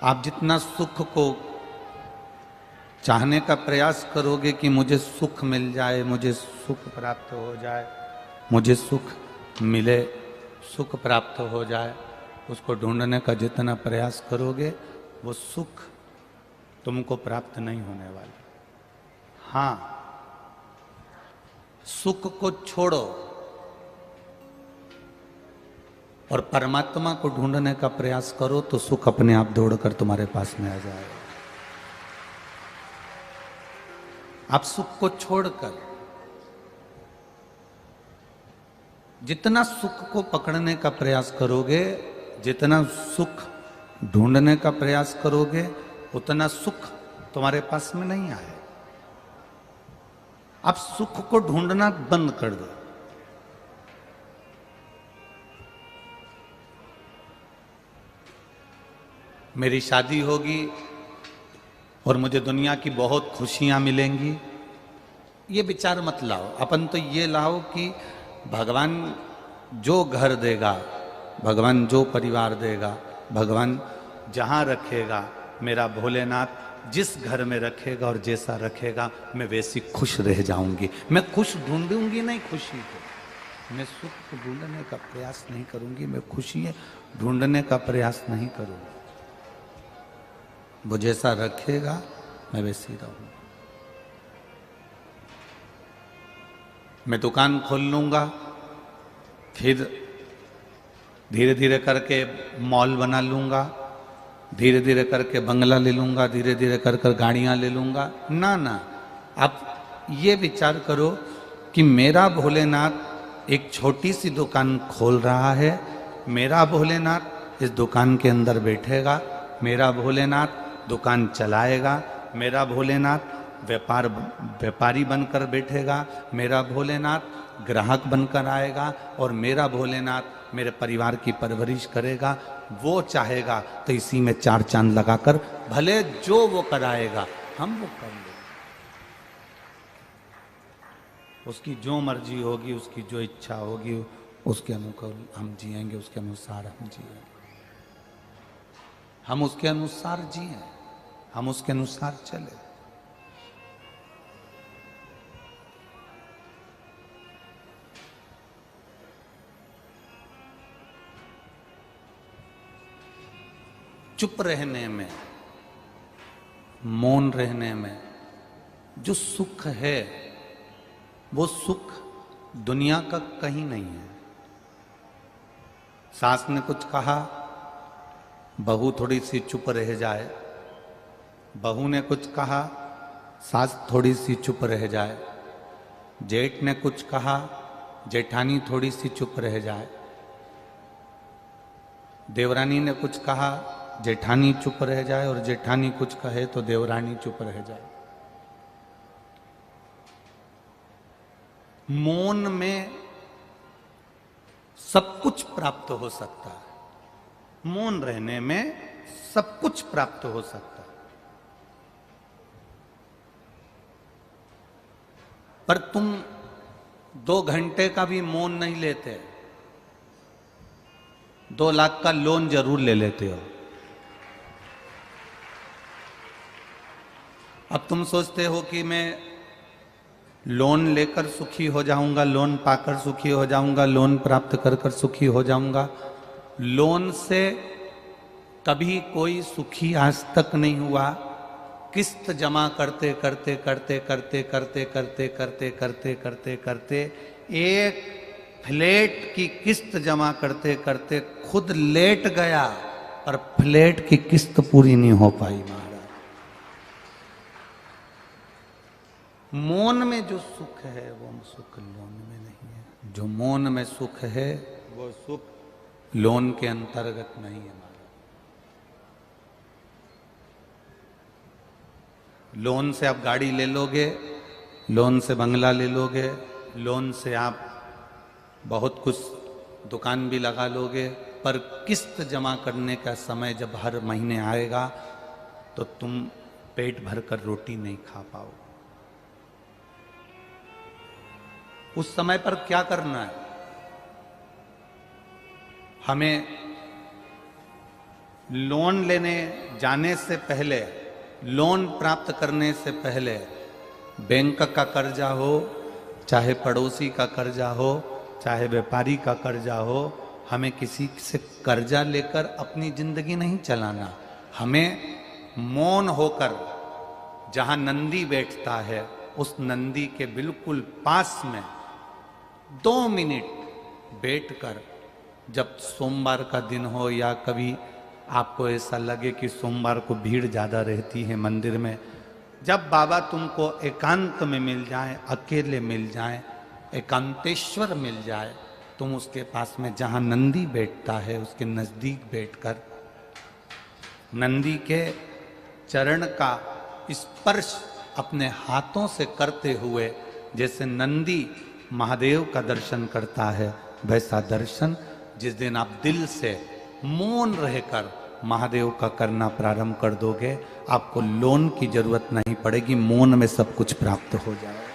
आप जितना सुख को चाहने का प्रयास करोगे कि मुझे सुख मिल जाए, मुझे सुख प्राप्त हो जाए, मुझे सुख मिले, सुख प्राप्त हो जाए, उसको ढूंढने का जितना प्रयास करोगे वो सुख तुमको प्राप्त नहीं होने वाला। हाँ, सुख को छोड़ो और परमात्मा को ढूंढने का प्रयास करो तो सुख अपने आप दौड़कर तुम्हारे पास में आ जाएगा। आप सुख को छोड़कर जितना सुख को पकड़ने का प्रयास करोगे, जितना सुख ढूंढने का प्रयास करोगे, उतना सुख तुम्हारे पास में नहीं आए। आप सुख को ढूंढना बंद कर दो। मेरी शादी होगी और मुझे दुनिया की बहुत खुशियां मिलेंगी, ये विचार मत लाओ। अपन तो ये लाओ कि भगवान जो घर देगा, भगवान जो परिवार देगा, भगवान जहाँ रखेगा, मेरा भोलेनाथ जिस घर में रखेगा और जैसा रखेगा, मैं वैसी खुश रह जाऊंगी। मैं खुश ढूंढूंगी नहीं खुशी को, मैं सुख को ढूंढने का प्रयास नहीं करूंगी, मैं खुशी ढूंढने का प्रयास नहीं करूंगी। वो जैसा रखेगा मैं वैसी रहूंगा। मैं दुकान खोल लूंगा, फिर धीरे धीरे करके मॉल बना लूंगा, धीरे धीरे करके बंगला ले लूंगा, धीरे धीरे कर कर गाड़ियां ले लूंगा। ना ना, आप ये विचार करो कि मेरा भोलेनाथ एक छोटी सी दुकान खोल रहा है, मेरा भोलेनाथ इस दुकान के अंदर बैठेगा, मेरा भोलेनाथ दुकान चलाएगा, मेरा भोलेनाथ व्यापारी बनकर बैठेगा, मेरा भोलेनाथ ग्राहक बनकर आएगा और मेरा भोलेनाथ मेरे परिवार की परवरिश करेगा। वो चाहेगा तो इसी में 4 चांद लगाकर भले जो वो कराएगा हम वो कर लेंगे। उसकी जो मर्जी होगी, उसकी जो इच्छा होगी, उसके अनुकूल हम जिएंगे, उसके अनुसार हम जिएंगे। हम उसके अनुसार जिए, हम उसके अनुसार चले। चुप रहने में, मौन रहने में जो सुख है, वो सुख दुनिया का कहीं नहीं है। सास ने कुछ कहा, बहू थोड़ी सी चुप रह जाए, बहू ने कुछ कहा, सास थोड़ी सी चुप रह जाए, जेठ ने कुछ कहा, जेठानी थोड़ी सी चुप रह जाए, देवरानी ने कुछ कहा, जेठानी चुप रह जाए, और जेठानी कुछ कहे तो देवरानी चुप रह जाए। मौन में सब कुछ प्राप्त हो सकता है, मौन रहने में सब कुछ प्राप्त हो सकता है। पर तुम 2 घंटे का भी मौन नहीं लेते, 2 लाख का लोन जरूर ले लेते हो। अब तुम सोचते हो कि मैं लोन लेकर सुखी हो जाऊंगा, लोन पाकर सुखी हो जाऊंगा, लोन प्राप्त कर कर सुखी हो जाऊंगा। लोन से कभी कोई सुखी आज तक नहीं हुआ। किस्त जमा करते करते करते करते करते करते करते करते करते करते एक फ्लैट की किस्त जमा करते करते खुद लेट गया, पर फ्लैट की किस्त पूरी नहीं हो पाई। मौन में जो सुख है वो सुख लोन में नहीं है। जो मौन में सुख है वो सुख लोन के अंतर्गत नहीं है। लोन से आप गाड़ी ले लोगे, लोन से बंगला ले लोगे, लोन से आप बहुत कुछ दुकान भी लगा लोगे, पर किस्त जमा करने का समय जब हर महीने आएगा तो तुम पेट भरकर रोटी नहीं खा पाओ। उस समय पर क्या करना है? हमें लोन लेने जाने से पहले, लोन प्राप्त करने से पहले बैंक का कर्जा हो, चाहे पड़ोसी का कर्जा हो, चाहे व्यापारी का कर्जा हो, हमें किसी से कर्जा लेकर अपनी जिंदगी नहीं चलाना। हमें मौन होकर, जहां नंदी बैठता है उस नंदी के बिल्कुल पास में 2 मिनट बैठकर, जब सोमवार का दिन हो या कभी आपको ऐसा लगे कि सोमवार को भीड़ ज़्यादा रहती है मंदिर में, जब बाबा तुमको एकांत में मिल जाए, अकेले मिल जाए, एकांतेश्वर मिल जाए, तुम उसके पास में जहाँ नंदी बैठता है उसके नज़दीक बैठकर नंदी के चरण का स्पर्श अपने हाथों से करते हुए, जैसे नंदी महादेव का दर्शन करता है, वैसा दर्शन जिस दिन आप दिल से मौन रहकर महादेव का करना प्रारंभ कर दोगे, आपको लोन की जरूरत नहीं पड़ेगी, मौन में सब कुछ प्राप्त हो जाएगा।